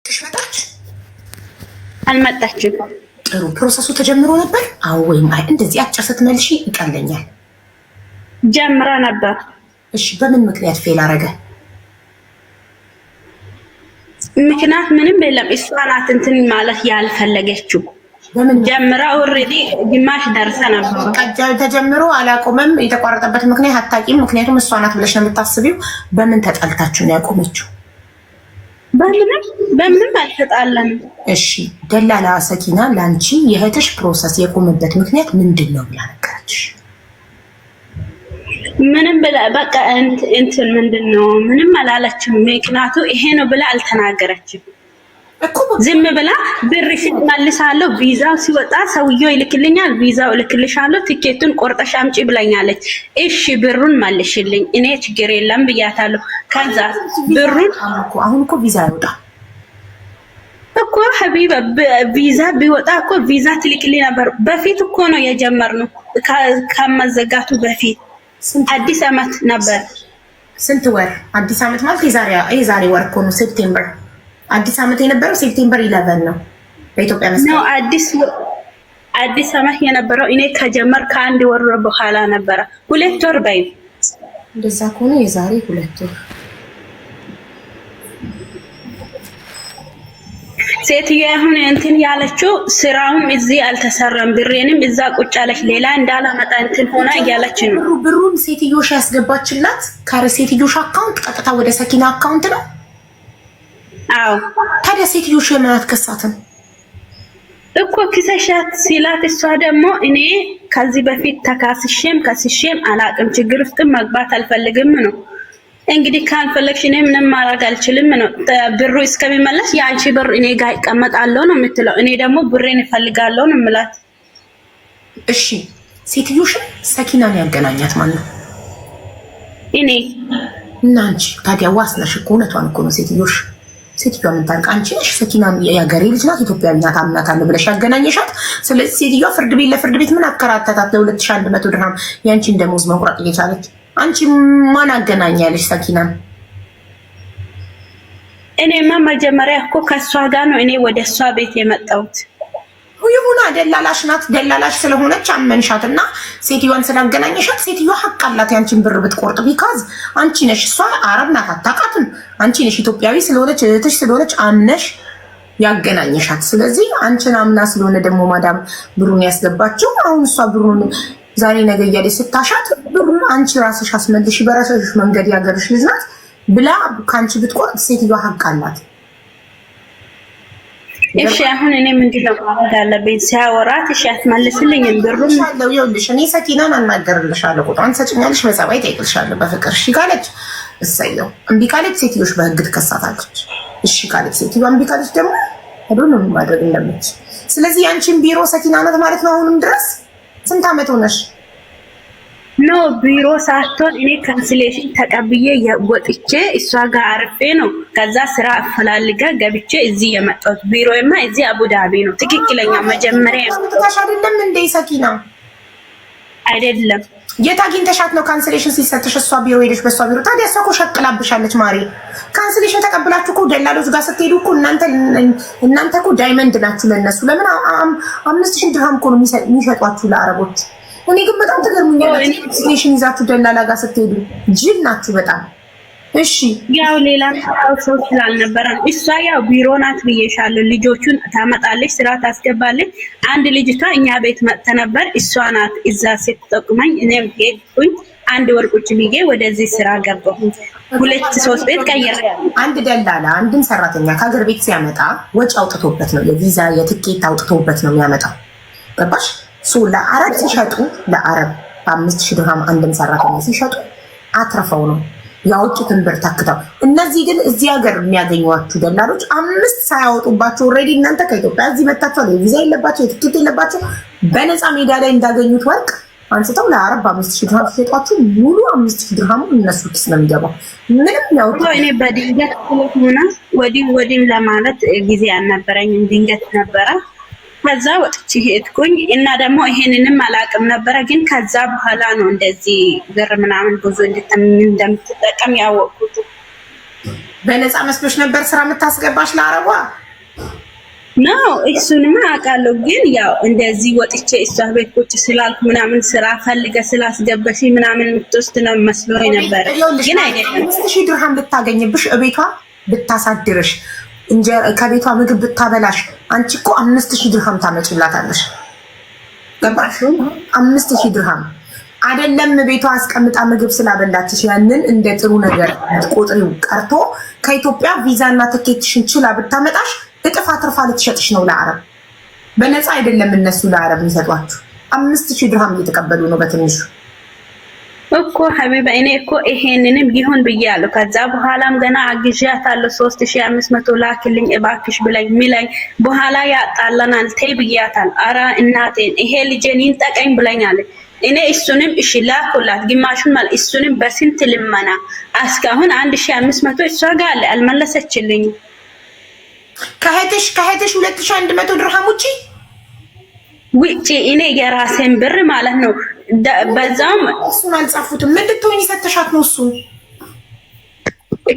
ትሽመጣች አልመጣችም። ጥሩ ፕሮሰሱ ተጀምሮ ነበር። አዎ ወይም አይ እንደዚህ አጭር ስትመልሺ ይቀለኛል። ጀምራ ነበር። እሺ በምን ምክንያት ፌል አረገ? ምክንያት ምንም የለም። እሷ ናት እንትን ማለት ያልፈለገችው። ጀምራ ኦሬዲ ግማሽ ደርሰ ነበር። ተጀምሮ አላቆመም። የተቋረጠበት ምክንያት አታውቂም። ምክንያቱም እሷ ናት ብለሽ ነው የምታስቢው። በምን ተጣልታችሁ ነው ያቆመችው? በምንም አልተጣላንም። እሺ ደላላ ሰኪና ላንቺ የእህትሽ ፕሮሰስ የቆመበት ምክንያት ምንድን ነው ብላ ነገረችሽ? ምንም ብላ በቃ እንትን ምንድን ነው ምንም አላለችም። ምክንያቱ ይሄ ነው ብላ አልተናገረችም። ዝም ብላ ብርሽን መልሳለሁ፣ ቪዛው ሲወጣ ሰውየው ይልክልኛል፣ ቪዛው እልክልሻለሁ፣ ቲኬቱን ቆርጠሽ አምጪ ብላኛለች። እሺ ብሩን መልሽልኝ፣ እኔ ችግር የለም ብያታለሁ። ከዛ ብሩን አሁን እኮ ቪዛ ይወጣ እኮ ሀቢባ ቪዛ ቢወጣ እኮ ቪዛ ትልክልኝ ነበር። በፊት እኮ ነው የጀመርነው ከመዘጋቱ በፊት አዲስ አመት ነበር። ስንት ወር? አዲስ አመት ማለት የዛሬ ወር እኮ ነው ሴፕቴምበር። አዲስ አመት የነበረው ሴፕቴምበር 11 ነው በኢትዮጵያ መስቀል ነው። አዲስ አመት የነበረው እኔ ከጀመር ከአንድ ወር በኋላ ነበረ። 2 ወር በይ እንደዛ ከሆነ የዛሬ 2 ወር። ሴትዮ አሁን እንትን ያለችው ስራውም እዚህ አልተሰራም፣ ብሬንም እዛ ቁጭ አለች፣ ሌላ እንዳላመጣ እንትን ሆና እያለች ነው። ብሩን ሴትዮሽ ያስገባችላት ከሴትዮሽ አካውንት ቀጥታ ወደ ሰኪና አካውንት ነው። አዎ ታዲያ ሴትዮሽ የምን አትከሳትም እኮ? ክሰሻት ሲላት እሷ ደግሞ እኔ ከዚህ በፊት ተካስሼም ከስሼም አላቅም፣ ችግር ውስጥም መግባት አልፈልግም ነው። እንግዲህ ካልፈለግሽ እኔ ምንም ማድረግ አልችልም ነው። ብሩ እስከሚመለስ የአንቺ ብር እኔ ጋር ይቀመጣለሁ ነው የምትለው። እኔ ደግሞ ብሬን እፈልጋለሁ ነው የምላት። እሺ ሴትዮሽ ሰኪናን ያገናኛት ማን ነው? እኔ እና አንቺ ታዲያ ዋስ ነሽ እኮ። እውነቷን እኮ ነው ሴትዮሽ። ሴትዮዋ ምን ታርቅ? አንቺ ነሽ ሰኪናን የሀገሬ ልጅ ናት ኢትዮጵያዊ ናት አምናታለሁ ብለሽ ያገናኘሻት። ስለዚህ ሴትዮዋ ፍርድ ቤት ለፍርድ ቤት ምን አከራተታት? ለ2100 ድርሃም ያንቺን ደሞዝ መቁረጥ እየቻለች አንቺ ማን አገናኛለሽ ሰኪናን? እኔማ መጀመሪያ እኮ ከሷ ጋር ነው እኔ ወደ እሷ ቤት የመጣሁት። ይሁና ደላላሽ ናት። ደላላሽ ስለሆነች አመንሻትና ሴትዮዋን ስላገናኘሻት ሴትዮዋ ሀቅ አላት ያንቺን ብር ብትቆርጥ። ቢካዝ አንቺ ነሽ፣ እሷ አረብ ናት አታውቃትም። አንቺ ነሽ ኢትዮጵያዊ ስለሆነች እህትሽ ስለሆነች አምነሽ ያገናኘሻት። ስለዚህ አንቺን አምና ስለሆነ ደግሞ ማዳም ብሩን ያስገባችው። አሁን እሷ ብሩን ዛሬ ነገ እያለች ስታሻት ብሩን አንቺ ራስሽ አስመልሽ በራስሽ መንገድ ያገርሽ ልጅ ናት ብላ ከአንቺ ብትቆርጥ ሴትዮዋ ሀቅ አላት። እሺ አሁን እኔ ምንድነው ማድረግ አለብኝ? ሲያወራት እሺ አትመልስልኝ ብሩን አለው። ይኸውልሽ እኔ ሰኪናን አናገርልሻለሁ፣ ቁጥሯን ትሰጭኛለሽ፣ በጸባይ እጠይቅልሻለሁ በፍቅር። እሺ ካለች እሰየው፣ እምቢ ካለች ሴትዮሽ በህግ ትከሳታለች። እሺ ካለች ሴትዮዋ፣ እምቢ ካለች ደግሞ ሄዶ ነው ማድረግ እንደምትችል። ስለዚህ ያንቺን ቢሮ ሰኪና ናት ማለት ነው አሁንም ድረስ። ስንት ዓመት ሆነሽ? ኖ ቢሮ ሳትሆን እኔ ካንስሌሽን ተቀብዬ ወጥቼ እሷ ጋር አርፌ ነው ከዛ ስራ አፈላልጋ ገብቼ እዚህ የመጣሁት። ቢሮዬማ እዚህ አቡዳቢ ነው። ትክክለኛ መጀመሪያ ታሽ አይደለም እንዴ ሰኪና? አይደለም። የት አግኝተሻት ነው ካንስሌሽን ሲሰጥሽ እሷ ቢሮ ሄደሽ በእሷ ቢሮ? ታዲያ እሷ እኮ ሸቅላብሻለች ማሪ። ካንስሌሽን ተቀብላችሁ እኮ ደላሎች ጋር ስትሄዱ እኮ እናንተ እኮ ዳይመንድ ናችሁ ለነሱ። ለምን 5000 ድርሃም እኮ ነው የሚሸጧችሁ ለአረቦች። እኔ ግን በጣም ተገርሙኛል። ካንስሌሽን ይዛችሁ ደላላ ጋር ስትሄዱ ጅል ናችሁ በጣም። እሺ ያው ሌላ ሰው ስላልነበረ እሷ ያው ቢሮ ናት ብዬሻለሁ። ልጆቹን ታመጣለች፣ ስራ ታስገባለች። አንድ ልጅቷ እኛ ቤት መጥተ ነበር፣ እሷ ናት እዛ ስትጠቁመኝ። እኔም ሄድኩኝ፣ አንድ ወር ቁጭ ብዬ ወደዚህ ስራ ገባሁ። 2-3 ቤት ቀይሬያለሁ። አንድ ደላላ አንድን ሰራተኛ ከሀገር ቤት ሲያመጣ ወጪ አውጥቶበት ነው፣ የቪዛ የትኬት አውጥቶበት ነው የሚያመጣው። ገባሽ? ለአረብ ሲሸጡ ለአረብ 5000 ድርሃም አንድን ሰራተኛ ሲሸጡ አትረፈው ነው ያወጡትን ብር ታክተው። እነዚህ ግን እዚህ ሀገር የሚያገኟችሁ ደላሎች 5 ሳያወጡባቸው ኦልሬዲ እናንተ ከኢትዮጵያ እዚህ መጣችሁ የቪዛ የለባቸው የትኬት የለባቸው በነፃ ሜዳ ላይ እንዳገኙት ወርቅ አንስተው ለአረብ 5000 ድርሃም ሲሸጧችሁ ሙሉ 5000 ድርሃም እነሱ ኪስ ነው የሚገባው። ምንም ያወጡ እኔ በድንገት ሆነ ወዲህ ለማለት ጊዜ አልነበረኝም። ድንገት ነበረ። ከዛ ወጥቼ ሄድኩኝ እና ደግሞ ይሄንንም አላውቅም ነበረ። ግን ከዛ በኋላ ነው እንደዚህ ብር ምናምን ብዙ እንደምትጠቀም ያወቅኩት። በነፃ መስሎሽ ነበር ስራ የምታስገባሽ ለአረቧ? ነው እሱንማ አውቃለሁ። ግን ያው እንደዚህ ወጥቼ እሷ ቤት ቁጭ ስላልኩ ምናምን ስራ ፈልገ ስላስገበሽ ምናምን የምትወስድ ነው መስሎኝ ነበር። ግን አይደለም። 5000 ድርሃም ልታገኝብሽ እቤቷ ብታሳድርሽ ከቤቷ ምግብ ብታበላሽ አንቺ እኮ 5000 ድርሃም ታመጪላታለሽ። ገባሽ? 5000 ድርሃም አይደለም ቤቷ አስቀምጣ ምግብ ስላበላችሽ ያንን እንደ ጥሩ ነገር ቆጥሪው ቀርቶ ከኢትዮጵያ ቪዛና ትኬትሽን ችላ ብታመጣሽ እጥፍ አትርፋ ልትሸጥሽ ነው ለአረብ። በነፃ አይደለም እነሱ ለአረብ የሚሰጧችሁ 5000 ድርሃም እየተቀበሉ ነው በትንሹ እኮ ሀቢባ። እኔ እኮ ይሄንንም ይሁን ብያለሁ። ከዛ በኋላም ገና አግዣታለሁ 3500 ላክልኝ እባክሽ ብላኝ ሚላኝ በኋላ ያጣላናል ተይ ብያታል። አራ እናቴን ይሄ ልጄን ይንጠቀኝ ብላኛለች። እኔ እሱንም እሺ ላኩላት ግማሹን ማለት እሱንም በስንት ልመና እስካሁን 1500 እሷ ጋር አለ አልመለሰችልኝም። ከሄተሽ 2100 ድርሃም ውጪ እኔ የራሴን ብር ማለት ነው። በዛም እሱን አልጻፉትም። ምን ልትሆኚ ሰተሻት ነው? እሱን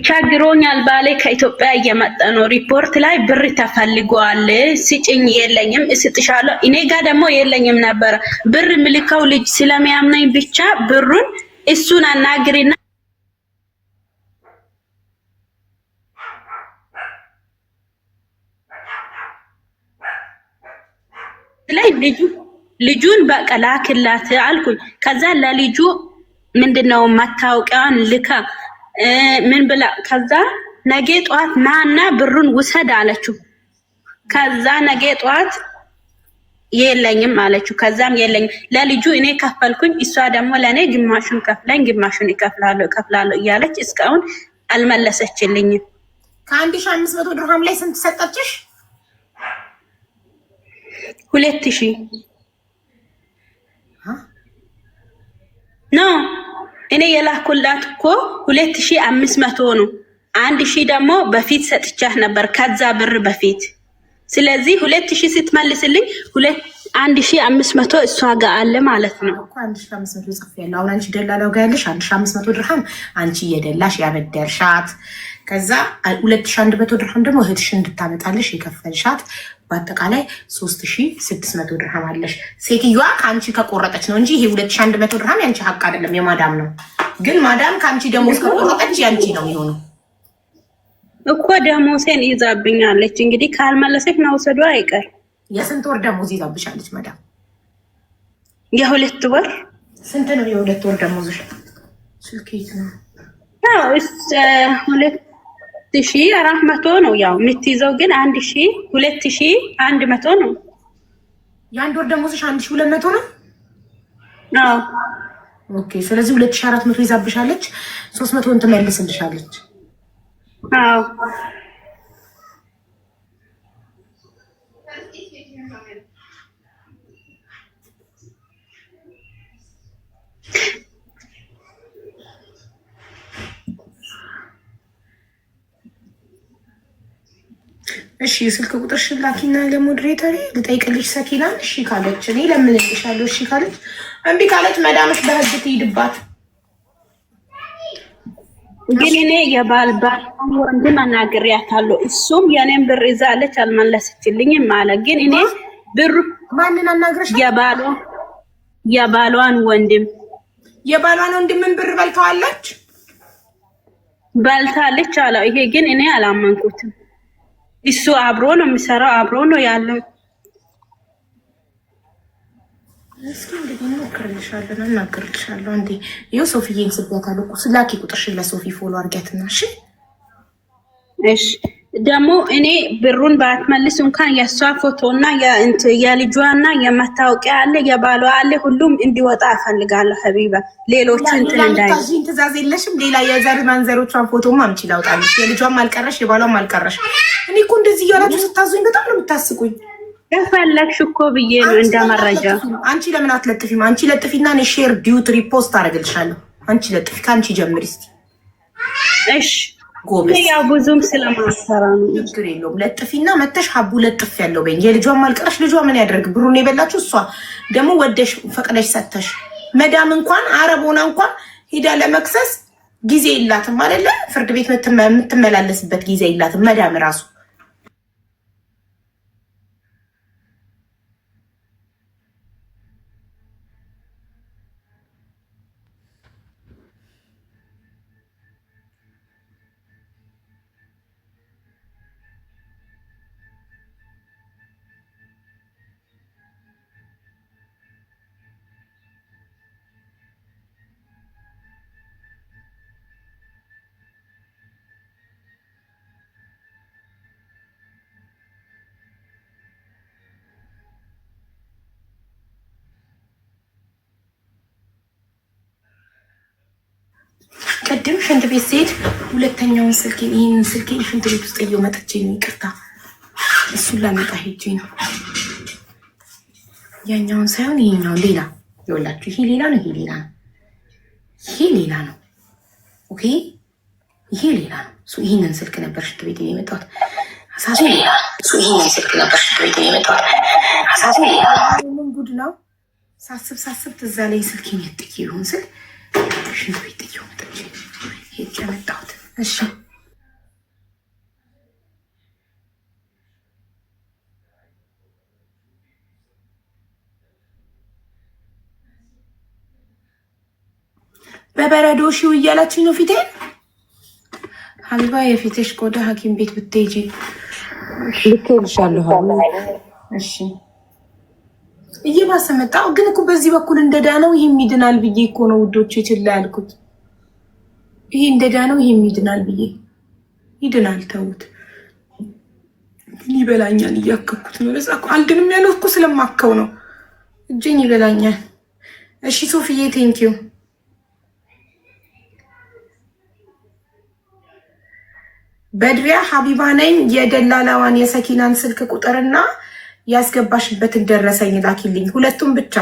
ቻግሮኛል ባሌ ከኢትዮጵያ እየመጣ ነው። ሪፖርት ላይ ብር ተፈልጓል ስጭኝ፣ የለኝም እስጥሻለሁ። እኔ ጋር ደግሞ የለኝም ነበር ብር ምልከው ልጅ ስለሚያምነኝ ብቻ ብሩን እሱን አናግሪና ላይ ልጁን በቃ ላክላት አልኩኝ። ከዛ ለልጁ ምንድነው መታወቂያውን ልካ ምን ብላ ከዛ ነገ ጧት ናና ብሩን ውሰድ አለችው። ከዛ ነገ ጧት የለኝም አለችው። ከዛም የለኝም ለልጁ እኔ ከፈልኩኝ፣ እሷ ደግሞ ለኔ ግማሹን ከፍላኝ ግማሹን እከፍላለሁ እያለች እስካሁን አልመለሰችልኝም። ከ1500 ድርሃም ላይ ስንት ሰጠችሽ? 2000 ነው። እኔ የላኩላት እኮ 2500 ነው። 1000 ደግሞ በፊት ሰጥቻት ነበር ከዛ ብር በፊት። ስለዚህ 2000 ስትመልስልኝ 1500 እሷ ጋር አለ ማለት ነው። 1500 ጽፌያለሁ። አሁን አንቺ ደላላው ጋር ያለሽ 1500 ድርሃም አንቺ እየደላሽ ያበደርሻት፣ ከዛ 2100 ድርሃም ደግሞ እህትሽ እንድታመጣልሽ የከፈልሻት፣ በአጠቃላይ 3600 ድርሃም አለሽ። ሴትዮዋ ከአንቺ ከቆረጠች ነው እንጂ ይሄ 2100 ድርሃም ያንቺ ሀቅ አይደለም፣ የማዳም ነው። ግን ማዳም ከአንቺ ደሞዝ ከቆረጠች ያንቺ ነው የሚሆነው እኮ። ደሞሴን ይዛብኛለች እንግዲህ ካልመለሰች መውሰዷ አይቀር። የስንት ወር ደሞዝ ይዛብሻለች ማዳም? የ2 ወር። ስንት ነው የ2 ወር ደሞዝሽ? ስልኬት ነው ያው 2400 ነው ያው የምትይዘው፣ ግን 2100 ነው። የአንድ ወር ደሞዝሽ 1200 ነው? አዎ። ኦኬ። ስለዚህ 2400 ይዛብሻለች፣ 300ን ትመልስልሻለች። አዎ። እሺ ስልክ ቁጥርሽን ላኪና ለሞዴሬተር ልጠይቅልሽ ሰኪናን። እሺ ካለች እኔ ለምንልሻለሁ። እሺ ካለች፣ እምቢ ካለች መዳምሽ በህግ ትሂድባት። ግን እኔ የባልባል ወንድም አናግሬያታለሁ። እሱም የኔን ብር ይዛለች አልመለሰችልኝም ማለት። ግን እኔ ብሩ ማንን አናግረሽ? የባሏን ወንድም ምን ብር በልታለች አለ። ይሄ ግን እኔ አላመንኩትም። እሱ አብሮ ነው የሚሰራው፣ አብሮ ነው ያለው። እስኪ እንግዲህ እናገርልሻለሁ። አንዴ ይኸው ሶፊዬን ስቢያታለሁ። ስላኪ ቁጥርሽን ለሶፊ ፎሎ አድርጊያትና እሺ። እሺ ደግሞ እኔ ብሩን ባትመልስ እንኳን የእሷ ፎቶና የልጇና የመታወቂያ አለ የባሏ አለ ሁሉም እንዲወጣ እፈልጋለሁ። ሀቢባ ሌሎቹ እንትን እንዳይዙ ትእዛዝ የለሽም? ሌላ የዘር ማንዘሮቿን ፎቶም አምጪ ላውጣልሽ። የልጇም አልቀረሽ የባሏም አልቀረሽ። እኔ እኮ እንደዚህ እያላችሁ ስታዙኝ በጣም ነው የምታስቁኝ። ከፈለግሽ እኮ ብዬ ነው እንደመረጃ። አንቺ ለምን አትለጥፊም? አንቺ ለጥፊና እኔ ሼር ዲዩት ሪፖስት አደርግልሻለሁ። አንቺ ለጥፊ፣ ከአንቺ ጀምሪ እስኪ። እሺ ጎበዝ። ያው ብዙም ስለማሰራ ነው። ችግር የለውም። ለጥፊና መተሽ ሀቡ ለጥፍ ያለው በኝ። የልጇን ማልቀረሽ ልጇ ምን ያደርግ? ብሩን የበላችሁ እሷ ደግሞ ወደሽ ፈቅደሽ ሰተሽ። መዳም እንኳን አረብ ሆና እንኳን ሄዳ ለመክሰስ ጊዜ የላትም አይደለ? ፍርድ ቤት የምትመላለስበት ጊዜ የላትም መዳም ራሱ። ቅድም ሽንት ቤት ስሄድ ሁለተኛውን ስልኬን ይህንን ስልኬን ሽንት ቤት ውስጥ እየው መጥቼ ነው፣ ይቅርታ እሱን ላመጣ ሄጄ ነው። ያኛውን ሳይሆን ይሄኛው ሌላ ይኸውላችሁ፣ ይሄ ሌላ ነው፣ ይሄ ሌላ ነው፣ ይሄ ሌላ ነው። ኦኬ ይሄ ሌላ ነው። ይህንን ስልክ ነበር ሽንት ቤት የመጣሁት አሳሱ ሌላ። ይህንን ስልክ ነበር ሽንት ቤት የመጣሁት አሳሱ ሌላ። ምን ጉድ ነው? ሳስብ ትዝ አለኝ ስልኬን የት ጥዬ ይሆን ስል ሽንት ቤት ጥዬው መጥቼ ሄጄ መጣሁት። እሺ በበረዶ ሺው እያላችኝ ነው ፊቴን። ሀቢባ የፊትሽ ቆዳ ሐኪም ቤት ብትሄጂ ልኬልሻለሁ። እሺ እየባሰ መጣ። ግን እኮ በዚህ በኩል እንደዳነው ይሄም ይድናል ብዬ እኮ ነው ውዶች ይችላ ያልኩት። ይሄ እንደዳነው ይሄም ይድናል ብዬ ይድናል። ተውት፣ ይበላኛል። እያከኩት ነው። ለዛ እኮ አልድንም ያለው እኮ ስለማከው ነው። እጄን ይበላኛል። እሺ ሶፊዬ ቴንኪዩ። በድሪያ ሀቢባ ነኝ። የደላላዋን የሰኪናን ስልክ ቁጥርና ያስገባሽበትን ደረሰኝ ላኪልኝ፣ ሁለቱም ብቻ።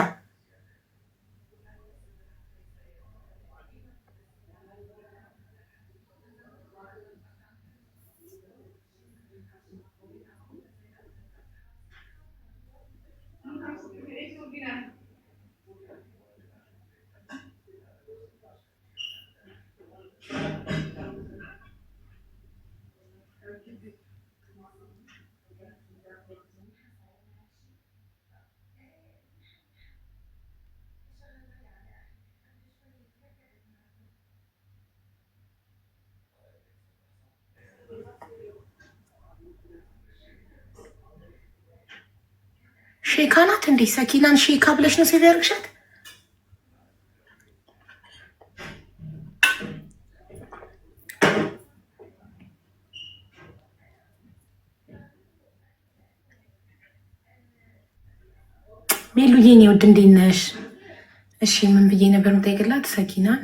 ሼካ ናት እንዴ? ሰኪናን ሼካ ብለሽ ነው ሴቭ ያደርግሻት? ቤሉዬ እኔ ውድ እንዴት ነሽ? እሺ ምን ብዬ ነበር የምጠይቅላት? ሰኪናን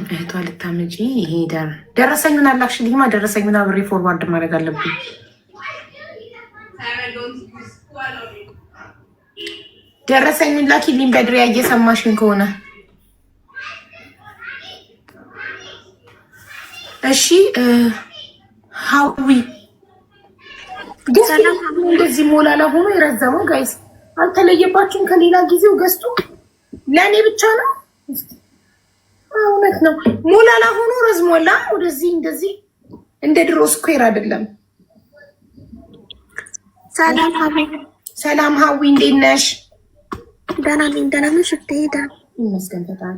እህቷ ልታመጪ ይሄ ደረሰኙን አላክሽልኝማ። ደረሰኙን አብሬ ፎርዋርድ ማድረግ አለብኝ። ደረሰኙን ላኪልኝ በድሪያ እየሰማሽን ከሆነ እሺ። ሀዊ እንደዚህ ሞላላ ሆኖ የረዘመው ጋይስ አልተለየባችሁም? ከሌላ ጊዜው ገዝቶ ለእኔ ብቻ ነው። እውነት ነው ሞላላ ሆኖ ረዝሞላ ወደዚህ እንደዚህ እንደ ድሮ ስኩዌር አይደለም። ሰላም ሀዊ እንዴት ነሽ? ደህና ነኝ። ደህና ነሽ? ይመስገን ፈጣሪ።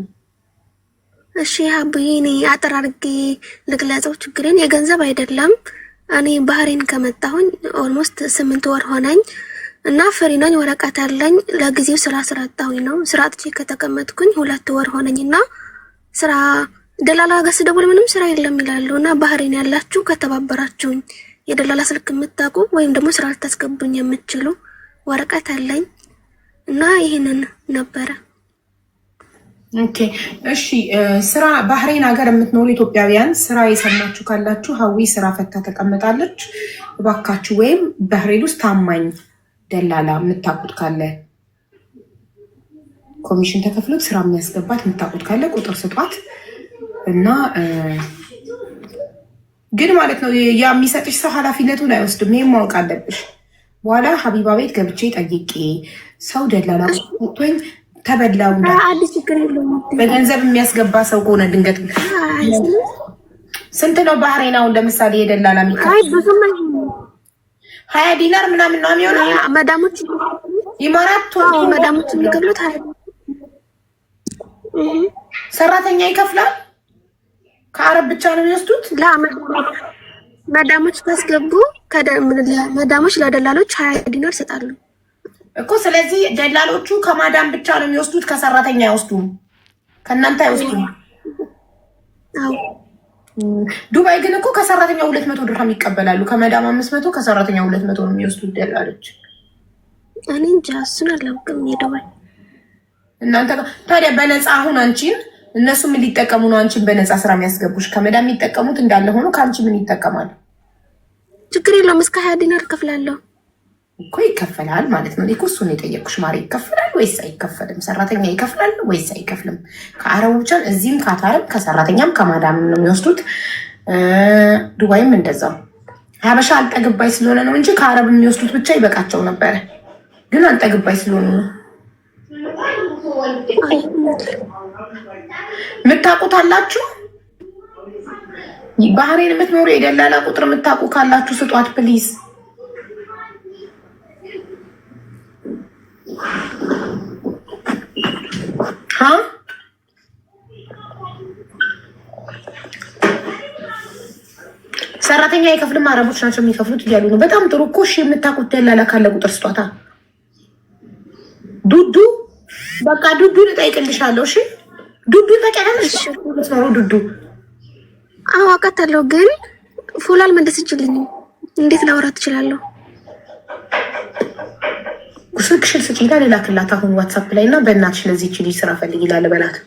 እሺ ሀቡዬ እኔ አጠር አድርጌ ልግለጸው ችግሬን። የገንዘብ አይደለም። እኔ ባህሬን ከመጣሁኝ ኦልሞስት 8 ወር ሆነኝ እና ፍሪ ነኝ፣ ወረቀት አለኝ። ለጊዜው ስራ አጣሁኝ ነው። ስራ አጥቼ ከተቀመጥኩኝ 2 ወር ሆነኝ እና ስራ ደላላ ጋር ስደውል ምንም ስራ የለም ይላሉ። እና ባህሬን ያላችሁ ከተባበራችሁኝ የደላላ ስልክ የምታውቁ ወይም ደግሞ ስራ ልታስገቡኝ የምትችሉ ወረቀት አለኝ እና ይሄንን ነበረ። ኦኬ እሺ። ስራ ባህሬን ሀገር የምትኖሩ ኢትዮጵያውያን ስራ የሰማችሁ ካላችሁ ሀዊ ስራ ፈታ ተቀምጣለች። እባካችሁ ወይም ባህሬን ውስጥ ታማኝ ደላላ የምታውቁት ካለ ኮሚሽን ተከፍሎት ስራ የሚያስገባት የምታውቁት ካለ ቁጥር ስጧት እና ግን ማለት ነው ያ የሚሰጥሽ ሰው ኃላፊነቱን አይወስድም። ይሄን ማወቅ አለብሽ። በኋላ ሀቢባ ቤት ገብቼ ጠይቄ ሰው ደላላ ወጥቶኝ ተበላው እንደ አዲስ ችግር የለውም። በገንዘብ የሚያስገባ ሰው ከሆነ ድንገት ስንት ነው ባህሬን? አሁን ለምሳሌ የደላላ አይ ብዙም አይሆንም። 20 ዲናር ምናምን ነው የሚሆነው። መዳሞች ኢማራት መዳሞች የሚከፍሉት ሰራተኛ ይከፍላል። ከአረብ ብቻ ነው የሚወስዱት። መዳሞች ታስገቡ መዳሞች ለደላሎች 20 ዲናር ይሰጣሉ እኮ። ስለዚህ ደላሎቹ ከማዳም ብቻ ነው የሚወስዱት፣ ከሰራተኛ አይወስዱም፣ ከእናንተ አይወስዱም። አዎ ዱባይ ግን እኮ ከሰራተኛ 200 ድርሃም ይቀበላሉ። ከመዳም 500፣ ከሰራተኛ 200 ነው የሚወስዱት ደላሎች። እኔ እንጃ እሱን አላውቅም። የዱባይ እናንተ ታዲያ በነፃ አሁን አንቺን እነሱ ምን ሊጠቀሙ ነው? አንቺን በነፃ ስራ የሚያስገቡሽ ከመዳም የሚጠቀሙት እንዳለ ሆኖ ከአንቺ ምን ይጠቀማሉ? ችግር የለውም። እስከ 20 ዲናር እከፍላለሁ እኮ። ይከፈላል ማለት ነው እኮ። እሱን የጠየቁሽ ማሪ። ይከፈላል ወይስ አይከፈልም? ሰራተኛ ይከፍላል ወይስ አይከፍልም? ከአረቡ ብቻ እዚህም ካታረም ከሰራተኛም ከማዳም ነው የሚወስዱት። ዱባይም እንደዛው። ሀበሻ አልጠግባይ ስለሆነ ነው እንጂ ከአረብ የሚወስዱት ብቻ ይበቃቸው ነበረ። ግን አልጠግባይ ስለሆነ ነው። የምታውቁት አላችሁ? ባህሬን የምትኖሩ የደላላ ቁጥር የምታውቁ ካላችሁ ስጧት ፕሊዝ። ሰራተኛ አይከፍልም፣ አረቦች ናቸው የሚከፍሉት እያሉ ነው። በጣም ጥሩ እኮ። እሺ የምታውቁት ደላላ ካለ ቁጥር ስጧታ። ዱዱ በቃ ዱዱ ልጠይቅልሻለሁ። እሺ ዱዱ ተቀበለሽ ነው ዱዱ። አዎ አውቃታለሁ፣ ግን ፉል አልመለሰችልኝም። እንዴት ላወራት እችላለሁ? ስልክሽን ስጪና ልላክላት አሁን ዋትሳፕ ላይ እና በእናትሽ ለዚህች ልጅ ስራ ፈልጊ ይላል በላት።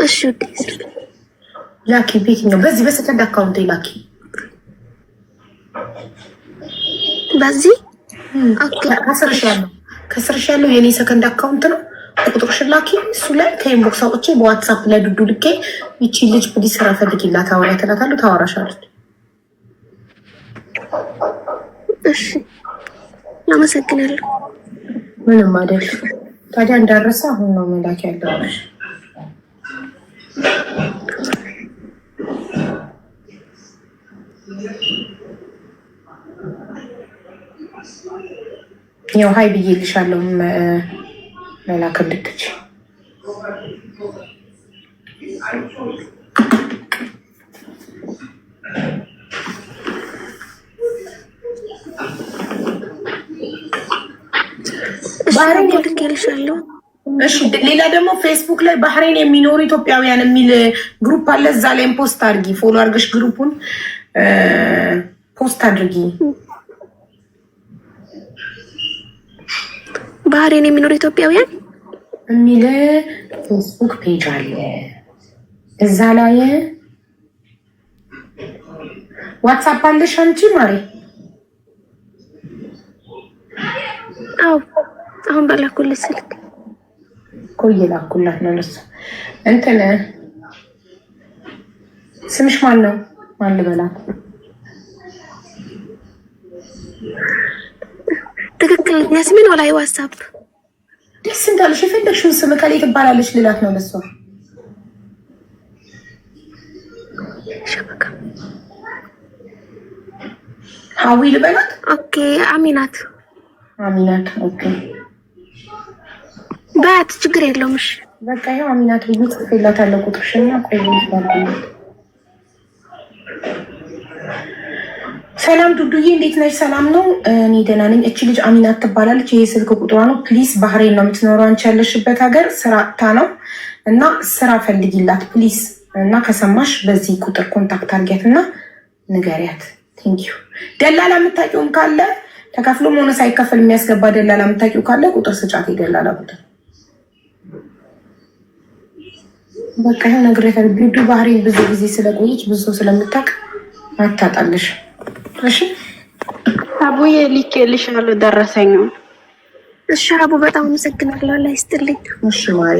እሺ ላኪ። ቤትኛው በዚህ በሰከንድ አካውንት ላኪ። በዚህ ከስርሽ ያለው የኔ ሰከንድ አካውንት ነው። ቁጥርሽን ላኪ። እሱ ላይ ከኢንቦክስ አውጥቼ በዋትሳፕ ላይ ዱዱ ልኬ ይቺ ልጅ ፕሊዝ ስራ ፈልጊላት አወሪያት እላታለሁ። ታወራሻለች። እሺ አመሰግናለሁ። ምንም አይደል። ታዲያ እንዳረሳ አሁን ነው መላክ ያለብሽ። ያው ሀይ ብዬልሻለሁ መላክ እንድትች። ባህሬን ልኬልሻለሁ። እሺ ሌላ ደግሞ ፌስቡክ ላይ ባህሬን የሚኖሩ ኢትዮጵያውያን የሚል ግሩፕ አለ። እዛ ላይም ፖስት አድርጊ። ፎሎ አድርገሽ ግሩፑን ፖስት አድርጊ። ባህሬን የሚኖሩ ኢትዮጵያውያን የሚል ፌስቡክ ፔጅ አለ። እዛ ላይ ዋትሳፕ አለሽ አንቺ ማሪ? አዎ አሁን በላኩልሽ ስልክ እኮ እየላኩላት ነው። እነሱ እንትን ስምሽ ማን ነው? ማን ልበላት? ትክክል ያስሚን ወላይ ዋትሳፕ ደስ እንዳለሽ የፈለግሽውን ስም ከሌ ትባላለች ልላት ነው ለሷ። ሀዊ ልበላት? ኦኬ አሚናት። አሚናት ኦኬ ባት ችግር የለውም። እሺ በቃ ያው አሚናት ብዬ ጽፌላታለሁ ቁጥርሽና ቆይ ይባላል። ሰላም ዱዱዬ እንዴት ነሽ? ሰላም ነው? እኔ ደህና ነኝ። እቺ ልጅ አሚናት ትባላለች። ይሄ ስልክ ቁጥሯ ነው። ፕሊስ ባህሬን ነው የምትኖረው። አንቺ ያለሽበት ሀገር ስራ አጥታ ነው እና ስራ ፈልጊላት ፕሊስ። እና ከሰማሽ በዚህ ቁጥር ኮንታክት አድርጊያት እና ንገሪያት። ቴንኪዩ። ደላላ የምታውቂውም ካለ ተከፍሎም ሆነ ሳይከፈል የሚያስገባ ደላላ የምታውቂው ካለ ቁጥር ስጫት። የደላላ ቁጥር በቃ ይሄ ነግሬታለሁ። ዱዱ ባህሬን ብዙ ጊዜ ስለቆየች ብዙ ሰው ስለምታውቅ አታጣልሽ። እሺ አቡዬ ልኬልሻለሁ ደረሰኝ። እሺ አቡ በጣም አመሰግናለሁ። አላህ ይስጥልኝ። እሺ ማሪ።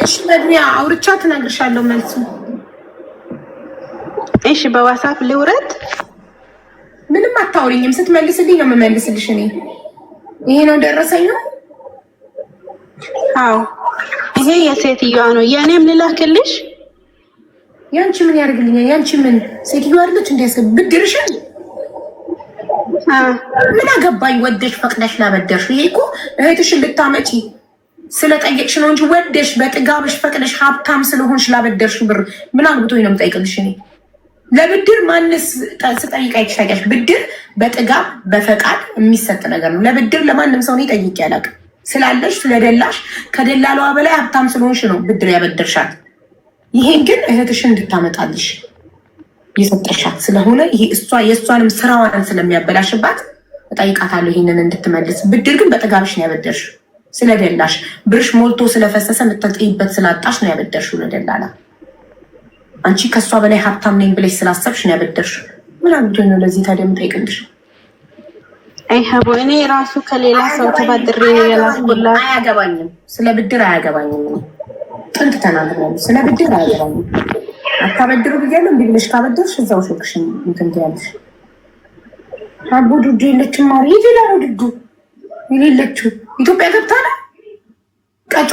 እሺ መግቢያ አውርቻ ትነግርሻለሁ መልሱ። እሺ በዋትስአፕ ልውረድ? ምንም አታውሪኝም። ስትመልስልኝ ነው የምመልስልሽ እኔ። ይሄ ነው ደረሰኝ ነው። አዎ ይሄ የሴትዮዋ ነው። የኔም ልላክልሽ። ያንቺ ምን ያደርግልኛል? ያንቺ ምን ሴትዮዋ አይደለች እንዴ? ብድርሽን ምን አገባኝ? ወደሽ ፈቅደሽ ላበደርሽ። ይሄ እኮ እህትሽን ልታመጪ ስለጠየቅሽ ነው እንጂ ወደሽ በጥጋብሽ ፈቅደሽ ሀብታም ስለሆንሽ ላበደርሽ ብር ምን አግብቶኝ ነው የምጠይቅልሽ? እኔ ለብድር ማንስ ስጠይቅ አይታያሽ? ብድር በጥጋብ በፈቃድ የሚሰጥ ነገር ነው። ለብድር ለማንም ሰው እኔ ጠይቄ አላውቅም። ስላለሽ ስለደላሽ ከደላላዋ በላይ ሀብታም ስለሆንሽ ነው ብድር ያበደርሻት። ይሄን ግን እህትሽን እንድታመጣልሽ የሰጠሻት ስለሆነ ይሄ እሷ የእሷንም ስራዋን ስለሚያበላሽባት እጠይቃታለሁ ይሄንን እንድትመልስ። ብድር ግን በጥጋብሽ ነው ያበደርሽ። ስለደላሽ ብርሽ ሞልቶ ስለፈሰሰ የምትጠይበት ስላጣሽ ነው ያበደርሽው ለደላላ። አንቺ ከእሷ በላይ ሀብታም ነኝ ብለሽ ስላሰብሽ ነው ያበደርሽ። ምን አግዶኝ ነው ለዚህ ታዲያ የምጠይቅልሽ? አይሀቦ እኔ ራሱ ከሌላ ሰው ተባድሬ ነው ያላስኩላት። አያገባኝም፣ ስለ ብድር አያገባኝም። ጥንት ተናግሬያለሁ፣ ስለ ብድር አያገባኝም። አታበድሩ ብያለሁ። እንዲህ ብለሽ ካበደርሽ እዛው ሾክሽ እንትን ትያለሽ። አቦ ዱዱ የለችም ማሪ ይላ ነው ዱዱ የሌለችው ኢትዮጵያ ገብታ ነው ቀጮ።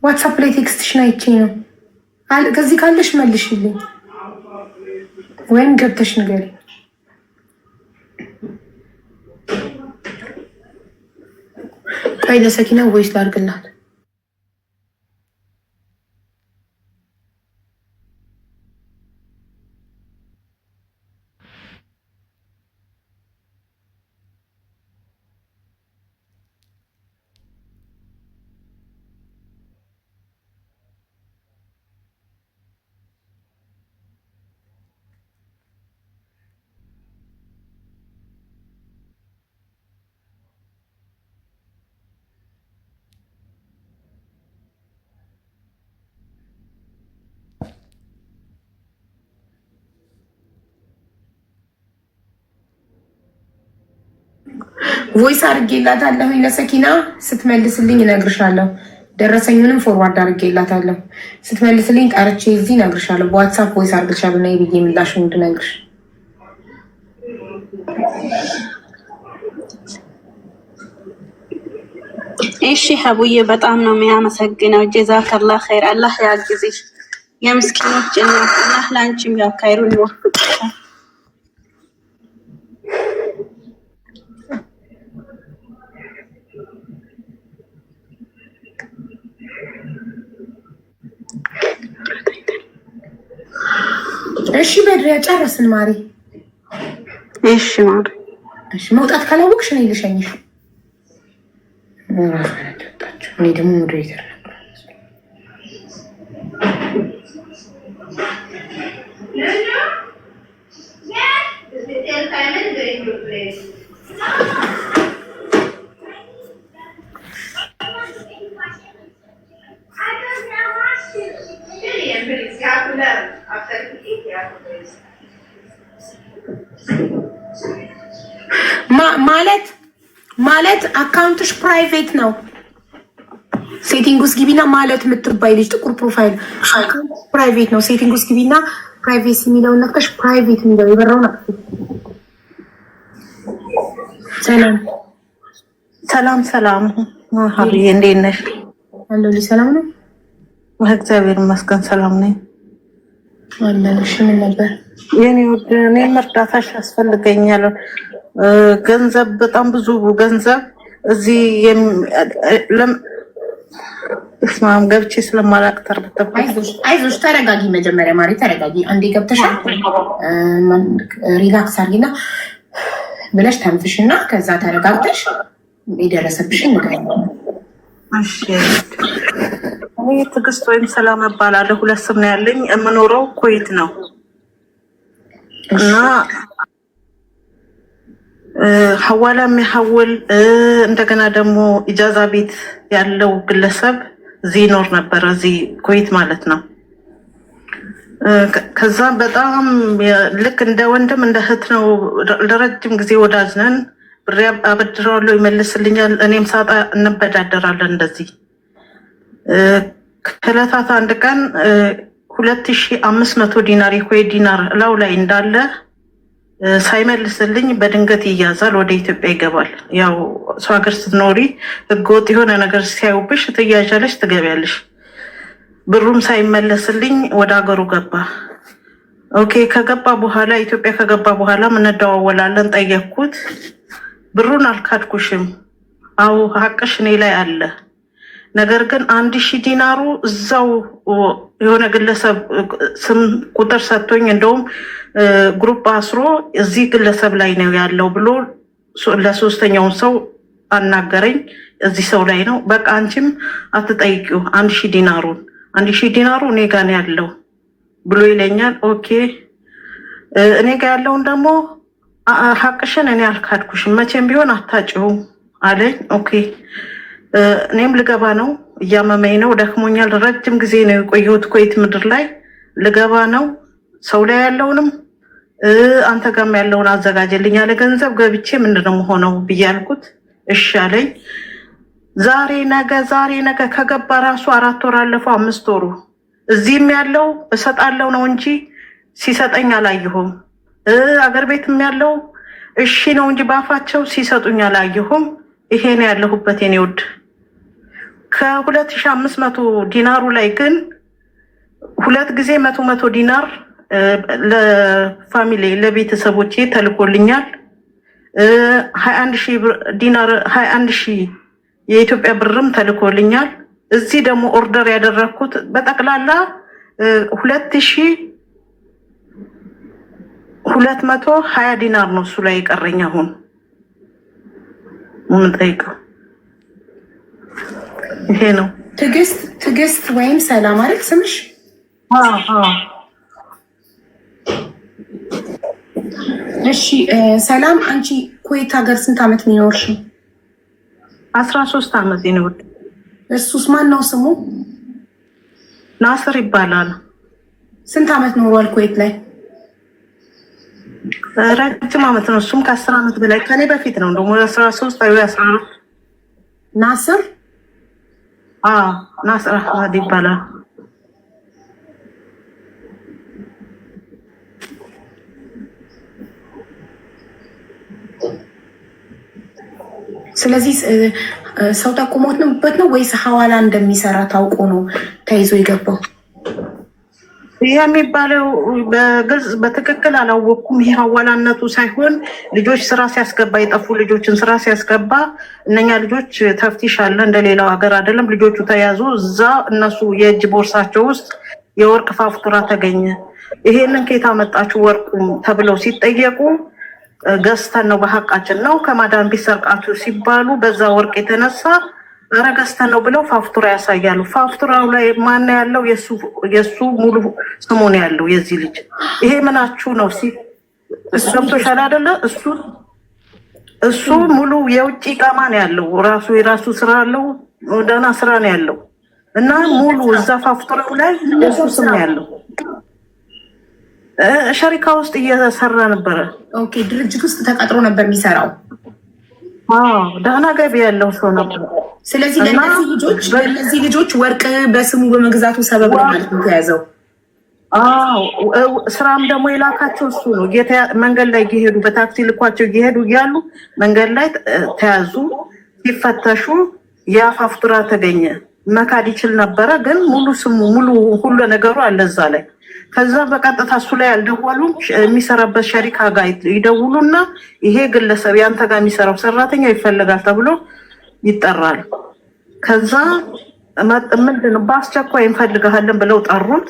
ዋትሳፕ ላይ ቴክስትሽን አይቼ ነው። ከዚህ ካለሽ መልሽልኝ ወይም ገብተሽ ንገሪ። ቆይ ለሰኪና ቮይስ ላድርግላት። ቮይስ አድርጌላታለሁ ለሰኪና ስትመልስልኝ እነግርሻለሁ። ደረሰኙንም ፎርዋርድ አድርጌላታለሁ። ስትመልስልኝ ጠርቼ እዚህ እነግርሻለሁ። በዋትሳፕ ቮይስ አድርግሻለሁ እና ብዬ ምላሽ እንድነግርሽ። እሺ ሀቡዬ በጣም ነው የሚያመሰግነው። ጀዛከላ ኸይር። አላህ ያግዝሽ። የምስኪኖች እናት አላህ ላንቺም ያው ኸይሩን ይወፍቅሻል። እሺ በድሪያ ጨረስን ማሪ። እሺ ማሪ። እሺ መውጣት ካላወቅሽ ነው ልሸኝሽ። እኔ ደግሞ ሞዴሬተር ነበር። ማለት አካውንትሽ ፕራይቬት ነው። ሴቲንግ ውስጥ ግቢና ማለት የምትባይ ልጅ ጥቁር ፕሮፋይል ፕራይቬት ነው። ሴቲንግ ውስጥ ግቢና ፕራይቬሲ የሚለውን ነክተሽ ፕራይቬት የሚለው የበራው ነው። ሰላም ሀብዬ እንዴት ነሽ? አለሁልሽ። ሰላም ነው እግዚአብሔር ይመስገን ሰላም ነኝ አለሁልሽ። ምን ነበር የኔ ወደ እኔም እርዳታሽ ያስፈልገኛል። ገንዘብ በጣም ብዙ ገንዘብ እዚህ እስማም ገብቼ ስለማላቅ ተርበተብ። አይዞሽ ተረጋጊ። መጀመሪያ ማሪ ተረጋጊ። አንዴ ገብተሻል ሪላክስ አድርጊና ብለሽ ተንፍሽና ከዛ ተረጋግተሽ የደረሰብሽን ንገሪኝ። እሺ እኔ ትዕግስት ወይም ሰላም እባላለሁ። ሁለት ስም ነው ያለኝ። የምኖረው ኩዌት ነው እና ሐዋላ የሚሐውል እንደገና ደግሞ ኢጃዛ ቤት ያለው ግለሰብ እዚህ ይኖር ነበረ፣ እዚህ ኩዌት ማለት ነው። ከዛ በጣም ልክ እንደ ወንድም እንደ እህት ነው። ለረጅም ጊዜ ወዳጅ ነን። ብሬ አበድረዋለሁ፣ ይመልስልኛል። እኔም ሳጣ እንበዳደራለን። እንደዚህ ከዕለታት አንድ ቀን 2500 ዲናር የኩዌት ዲናር እላው ላይ እንዳለ ሳይመልስልኝ በድንገት ይያዛል፣ ወደ ኢትዮጵያ ይገባል። ያው ሰው ሀገር ስትኖሪ ህገወጥ የሆነ ነገር ሲያዩብሽ ትያዣለሽ፣ ትገቢያለሽ። ብሩም ሳይመለስልኝ ወደ ሀገሩ ገባ። ኦኬ ከገባ በኋላ ኢትዮጵያ ከገባ በኋላ እንደዋወላለን። ጠየቅኩት። ብሩን አልካድኩሽም፣ አዎ ሀቅሽ እኔ ላይ አለ። ነገር ግን 1000 ዲናሩ እዛው የሆነ ግለሰብ ስም ቁጥር ሰጥቶኝ እንደውም ግሩፕ አስሮ እዚህ ግለሰብ ላይ ነው ያለው ብሎ ለሶስተኛውን ሰው አናገረኝ። እዚህ ሰው ላይ ነው፣ በቃ አንቺም አትጠይቂው 1000 ዲናሩን 1000 ዲናሩ እኔ ጋ ነው ያለው ብሎ ይለኛል። ኦኬ እኔ ጋ ያለውን ደግሞ ሀቅሽን እኔ አልካድኩሽም፣ መቼም ቢሆን አታጭውም አለኝ። ኦኬ እኔም ልገባ ነው፣ እያመመኝ ነው፣ ደክሞኛል። ረጅም ጊዜ ነው የቆየሁት ኩዌት ምድር ላይ። ልገባ ነው፣ ሰው ላይ ያለውንም አንተ ጋርም ያለውን አዘጋጀልኝ ያለ ገንዘብ ገብቼ ምንድነው ሆነው ብዬ አልኩት። እሺ አለኝ። ዛሬ ነገ ከገባ ራሱ 4 ወር አለፈው፣ 5 ወሩ። እዚህም ያለው እሰጣለው ነው እንጂ ሲሰጠኝ አላየሁም። አገር ቤትም ያለው እሺ ነው እንጂ ባፋቸው ሲሰጡኝ አላየሁም። ይሄ ነው ያለሁበት የኔ ውድ። ከ2500 ዲናሩ ላይ ግን 2 ጊዜ 100 ዲናር ለፋሚሊ ለቤተሰቦቼ ተልኮልኛል። 21,000 ዲናር 21,000 የኢትዮጵያ ብርም ተልኮልኛል። እዚህ ደግሞ ኦርደር ያደረኩት በጠቅላላ 2220 ዲናር ነው። እሱ ላይ የቀረኝ አሁን ምን ጠይቀው ይሄ ነው። ትዕግስት ወይም ሰላም አይደል ስምሽ? እሺ ሰላም፣ አንቺ ኩዌት ሀገር ስንት ዓመት ነው የኖርሽው? 13 ዓመት ነው። እሱስ ማን ነው ስሙ? ናስር ይባላል። ስንት ዓመት ኖሯል ኩዌት ላይ? ረጅም ዓመት ነው። እሱም ከ10 ዓመት በላይ ከኔ በፊት ነው። እንደውም 13 ወይ 14 ናስር ናስር አህመድ ይባላል። ስለዚህ ሰው ጠቁሞት ነው ወይስ ሐዋላ እንደሚሰራ ታውቆ ነው ተይዞ የገባው? ይሄ የሚባለው በግልጽ በትክክል አላወቅኩም። ይሄ ሐዋላነቱ ሳይሆን ልጆች ስራ ሲያስገባ የጠፉ ልጆችን ስራ ሲያስገባ እነኛ ልጆች ተፍቲሽ አለ፣ እንደሌላው ሀገር አይደለም። ልጆቹ ተያዙ። እዛ እነሱ የእጅ ቦርሳቸው ውስጥ የወርቅ ፋፍቱራ ተገኘ። ይሄንን ከየት አመጣችሁ ወርቁም ተብለው ሲጠየቁ ገዝተን ነው በሀቃችን ነው ከማዳን ቤት ሰርቃችሁ ሲባሉ በዛ ወርቅ የተነሳ ኧረ ገዝተን ነው ብለው ፋፍቱራ ያሳያሉ። ፋፍቱራው ላይ ማን ያለው? የሱ ሙሉ ስሙ ነው ያለው የዚህ ልጅ። ይሄ ምናችሁ ነው ገብቶሻል አይደለ? እሱ ሙሉ የውጭ ቃማ ነው ያለው። ራሱ የራሱ ስራ አለው፣ ደህና ስራ ነው ያለው እና ሙሉ እዛ ፋፍቱራው ላይ የሱ ስም ነው ያለው። ሸሪካ ውስጥ እየሰራ ነበረ። ኦኬ ድርጅት ውስጥ ተቀጥሮ ነበር የሚሰራው። ደህና ገቢ ያለው ሰው ነበር። ስለዚህ ለእነዚህ ልጆች ወርቅ በስሙ በመግዛቱ ሰበብ ነው ማለት ነው ተያዘው። ስራም ደግሞ የላካቸው እሱ ነው። መንገድ ላይ እየሄዱ በታክሲ ልኳቸው እየሄዱ እያሉ መንገድ ላይ ተያዙ። ሲፈተሹ ያ ፋፍቱራ ተገኘ። መካድ ይችል ነበረ፣ ግን ሙሉ ስሙ ሙሉ ሁሉ ነገሩ አለ እዛ ላይ። ከዛ በቀጥታ እሱ ላይ ያልደወሉ የሚሰራበት ሸሪካ ጋር ይደውሉና ይሄ ግለሰብ ያንተ ጋር የሚሰራው ሰራተኛ ይፈልጋል ተብሎ ይጠራል። ከዛ ምንድነው በአስቸኳይ እንፈልግሃለን ብለው ጠሩት።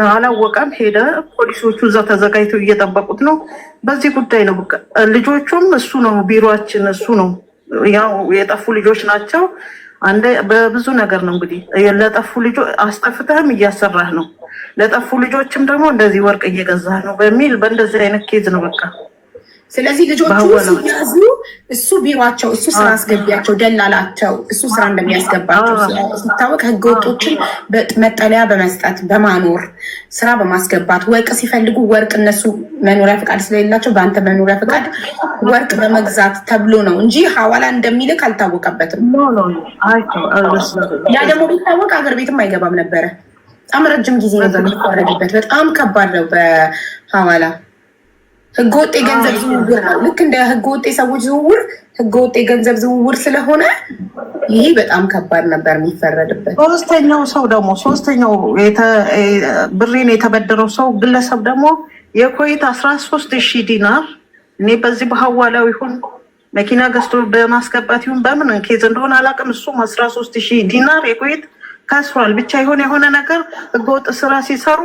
አላወቀም፣ ሄደ። ፖሊሶቹ እዛ ተዘጋጅተው እየጠበቁት ነው። በዚህ ጉዳይ ነው ልጆቹም እሱ ነው ቢሮአችን እሱ ነው። ያው የጠፉ ልጆች ናቸው። በብዙ ነገር ነው እንግዲህ ለጠፉ ልጆች አስጠፍተህም እያሰራህ ነው፣ ለጠፉ ልጆችም ደግሞ እንደዚህ ወርቅ እየገዛህ ነው በሚል በእንደዚህ አይነት ኬዝ ነው በቃ። ስለዚህ ልጆቹ ሲያዙ እሱ ቢሯቸው፣ እሱ ስራ አስገቢያቸው፣ ደላላቸው እሱ ስራ እንደሚያስገባቸው ሲታወቅ ህገወጦችን መጠለያ በመስጠት በማኖር ስራ በማስገባት ወርቅ ሲፈልጉ ወርቅ እነሱ መኖሪያ ፈቃድ ስለሌላቸው በአንተ መኖሪያ ፈቃድ ወርቅ በመግዛት ተብሎ ነው እንጂ ሐዋላ እንደሚልክ አልታወቀበትም። ያ ደግሞ ቢታወቅ አገር ቤትም አይገባም ነበረ። በጣም ረጅም ጊዜ ነበር የሚፈረድበት። በጣም ከባድ ነው በሐዋላ። ህገወጥ የገንዘብ ዝውውር ነው። ልክ እንደ ህገወጥ የሰዎች ዝውውር ህገወጥ የገንዘብ ዝውውር ስለሆነ ይሄ በጣም ከባድ ነበር የሚፈረድበት። ሶስተኛው ብሬን የተበደረው ሰው ግለሰብ ደግሞ የኩዌት 13,000 ዲናር እኔ በዚህ በሐዋላው ይሁን መኪና ገዝቶ በማስገባት ይሁን በምን ኬዝ እንደሆነ አላውቅም። እሱም 13,000 ዲናር የኩዌት ከስሯል። ብቻ የሆነ ነገር ህገወጥ ስራ ሲሰሩ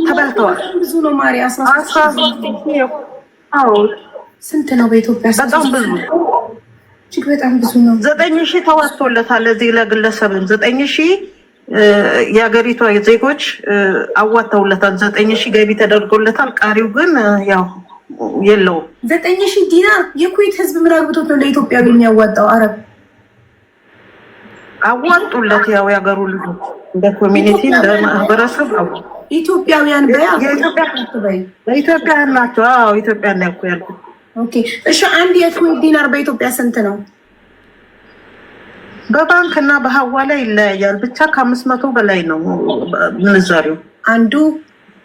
ተበልተዋል። ብዙ ነው ማሪ 13,000 ስንት ነው በኢትዮጵያ? በጣም ብዙ እጅግ በጣም ብዙ ነው። 9,000 ተዋጥቶለታል። እዚህ ለግለሰብም 9,000 የሀገሪቷ ዜጎች አዋጥተውለታል። 9,000 ገቢ ተደርጎለታል። ቀሪው ግን ያው የለውም። 9,000 ዲናር የኩዌት ህዝብ ምን አግብቶት ነው ለኢትዮጵያ የሚያዋጣው? አረብ አዋጡለት። ያው ያገሩ ልጆች እንደ ኮሚኒቲ እንደ ማህበረሰብ ኢትዮጵያውያን በኢትዮጵያውያን ናቸው። አዎ ኢትዮጵያ ነው ያልኩት። ኦኬ እሺ፣ አንድ የኩዌት ዲናር በኢትዮጵያ ስንት ነው? በባንክ እና በሐዋላ ይለያያል። ብቻ ከ500 በላይ ነው ምንዛሬው።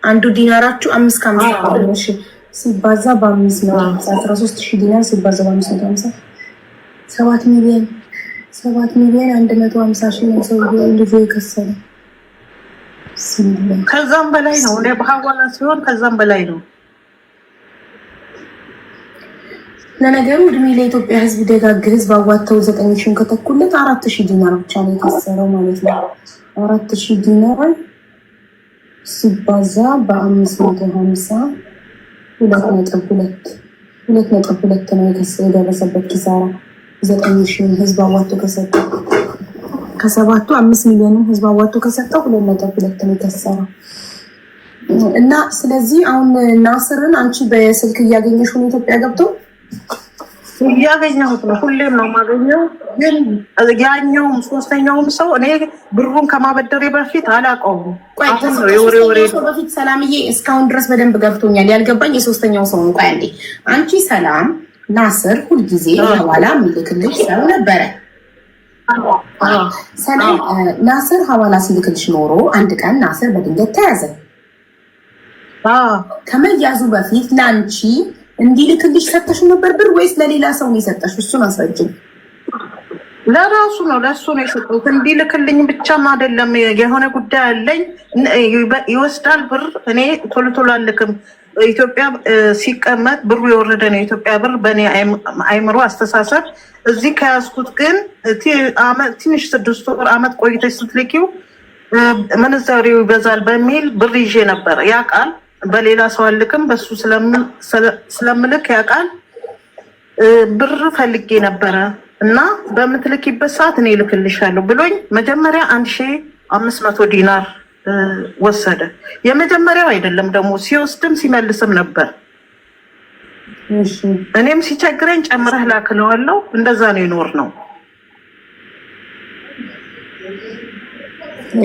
አንዱ ዲናራችሁ 550 ነው። እሺ ሲባዛ በ5 ነው 13,000 ዲናር ሲባዛ በ550 7 ሚሊዮን 150,000 ነው ሰውዬው ልጁ የከሰለ። ከዛም በላይ ነው። እኔ በሐዋላ ሲሆን ከዛም በላይ ነው። ለነገሩ እድሜ ለኢትዮጵያ ህዝብ ደጋግ ህዝብ አዋተው 9,000 ከተኩለት 4,000 ዲናር ብቻ ነው የከሰረው ማለት ነው። 4,000 ዲናር ሲባዛ በ550 2.2 ነው የደረሰበት ኪሳራ። 9,000 ህዝብ አዋቶ ከሰጠው ከሰባቱ 5 ሚሊዮን ህዝብ አዋቶ ከሰጠው 2.2 ነው የከሰረው። እና ስለዚህ አሁን ናስርን አንቺ በስልክ እያገኘሽ ነው ኢትዮጵያ ገብቶ እያገኘሁት ነው። ሁሌም ነው የማገኘው። ግን ያኛውም ሶስተኛውም ሰው እኔ ብሩን ከማበደሬ በፊት አላውቀውም። አሁን ነው የወሬ በፊት ሰላምዬ እስካሁን ድረስ በደንብ ገብቶኛል። ያልገባኝ የሶስተኛው ሰው ነው። ቆይ አንዴ አንቺ ሰላም ናስር ሁልጊዜ ሐዋላ የሚልክልሽ ሰው ነበረ። ሰላም ናስር ሐዋላ ሲልክልሽ ኖሮ አንድ ቀን ናስር በድንገት ተያዘ። ከመያዙ በፊት ለአንቺ እንዲልክልሽ ሰጠሽ ነበር ብር ወይስ ለሌላ ሰው ነው የሰጠሽ? እሱን አስረጅኝ። ለራሱ ነው ለሱ ነው የሰጠሁት። እንዲልክልኝ ብቻም አይደለም የሆነ ጉዳይ አለኝ ይወስዳል ብር። እኔ ቶሎ አልክም። ኢትዮጵያ ሲቀመጥ ብሩ የወረደ ነው የኢትዮጵያ ብር በእኔ አይምሮ አስተሳሰብ። እዚህ ከያዝኩት ግን ትንሽ 6 ወር አመት ቆይተሽ ስትልኪው ምንዛሬው ይበዛል በሚል ብር ይዤ ነበር። ያ ቃል በሌላ ሰው አልክም፣ በሱ ስለምልክ ያ ቃል ብር ፈልጌ ነበረ እና በምትልኪበት ሰዓት እኔ እልክልሻለሁ ብሎኝ መጀመሪያ 1,500 ዲናር ወሰደ። የመጀመሪያው አይደለም ደግሞ ሲወስድም ሲመልስም ነበር። እኔም ሲቸግረኝ ጨምረህ ላክለዋለሁ። እንደዛ ነው የኖር ነው።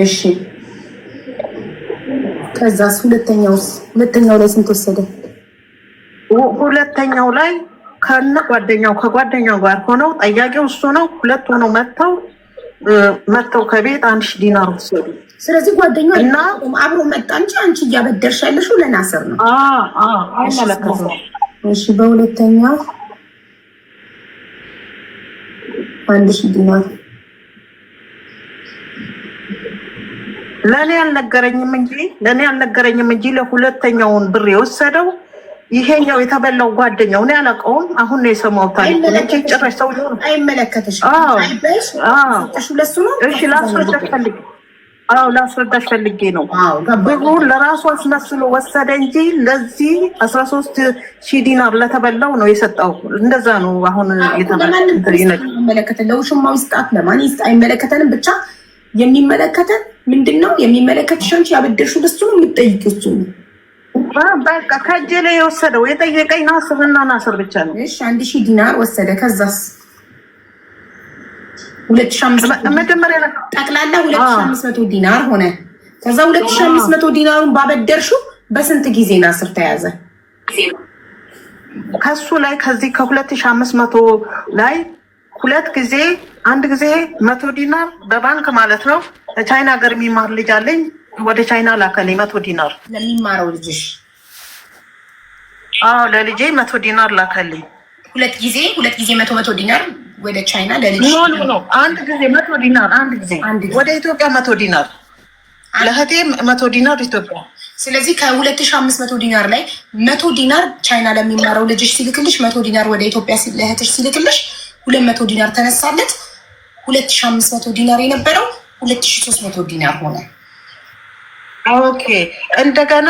እሺ ከዛስ ሁለተኛው ላይ ስንት ወሰደ? ሁለተኛው ላይ ከጓደኛው ጋር ሆነው ጠያቂው እሱ ነው። ሁለት ሆነው መጥተው ከቤት 1,000 ዲናር ወሰዱ። ስለዚህ ጓደኛው እና አብሮ መጣ እንጂ አንቺ እያበደርሽ ያለሽው ለናስር ነው። አይመለከትም። እሺ በሁለተኛው 1,000 ዲናር ለእኔ አልነገረኝም እንጂ ለሁለተኛውን ብር የወሰደው ይሄኛው የተበላው ጓደኛው ነው። ያላቀውም አሁን ነው የሰማሁት። ጭራሽ ሰው አይመለከትሽም። ለሱ ነው። እሺ ላስረዳሽ ፈልጌ ነው። ብሩን ለራሱ አስመስሎ ወሰደ እንጂ ለዚህ 13,000 ዲናር ለተበላው ነው የሰጠው። እንደዛ ነው አሁን የተመለከተ ለውሽማው ይስጣት ለማን ይስጥ አይመለከተንም። ብቻ የሚመለከተን ምንድነው? የሚመለከትሽ አንቺ ያበደርሽው ለሱ ነው የምትጠይቂው እሱ ነው። በቃ ከእጄ ላይ የወሰደው የጠየቀኝ ናስር ብቻ ነው። እሺ 1,000 ዲናር ወሰደ። ከዛስ 2,500 መጀመሪያ ጠቅላላ 2,500 ዲናር ሆነ። ከዛ 2,500 ዲናሩን ባበደርሽው በስንት ጊዜ ናስር ተያዘ? ከሱ ላይ ከዚህ ከ2,500 ላይ ሁለት ጊዜ አንድ ጊዜ 100 ዲናር በባንክ ማለት ነው። ቻይና ሀገር የሚማር ልጅ አለኝ። ወደ ቻይና ላከልኝ 100 ዲናር ለሚማረው ልጅሽ አዎ ለልጄ 100 ዲናር ላከልኝ። ሁለት ጊዜ 100 ዲናር ወደ ቻይና ለልጅ ኖ አንድ ጊዜ 100 ዲናር አንድ ጊዜ ወደ ኢትዮጵያ 100 ዲናር ለእህቴ 100 ዲናር ኢትዮጵያ። ስለዚህ ከ2500 ዲናር ላይ 100 ዲናር ቻይና ለሚማረው ልጅሽ ሲልክልሽ 100 ዲናር ወደ ኢትዮጵያ ለእህትሽ ሲልክልሽ 200 ዲናር ተነሳለት። 2500 ዲናር የነበረው 2300 ዲናር ሆነ። ኦኬ እንደገና